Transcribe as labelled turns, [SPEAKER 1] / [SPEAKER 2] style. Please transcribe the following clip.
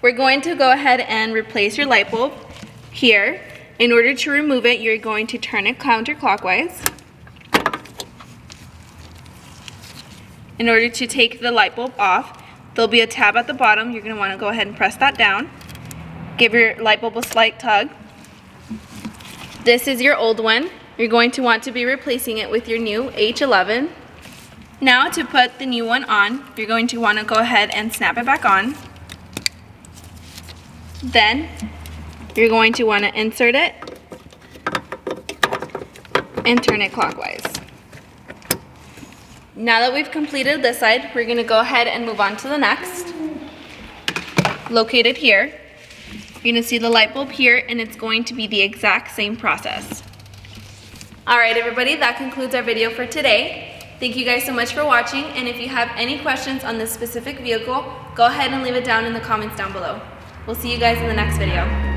[SPEAKER 1] We're going to go ahead and replace your light bulb here. In order to remove it, you're going to turn it counterclockwise. In order to take the light bulb off, there'll be a tab at the bottom. You're going to want to go ahead and press that down. Give your light bulb a slight tug. This is your old one. You're going to want to be replacing it with your new H11. Now to put the new one on, you're going to want to go ahead and snap it back on. Then you're going to want to insert it and turn it clockwise. Now that we've completed this side, we're going to go ahead and move on to the next. Located here, you're going to see the light bulb here, and it's going to be the exact same process. Alright everybody, that concludes our video for today. Thank you guys so much for watching, and if you have any questions on this specific vehicle, go ahead and leave it down in the comments down below. We'll see you guys in the next video.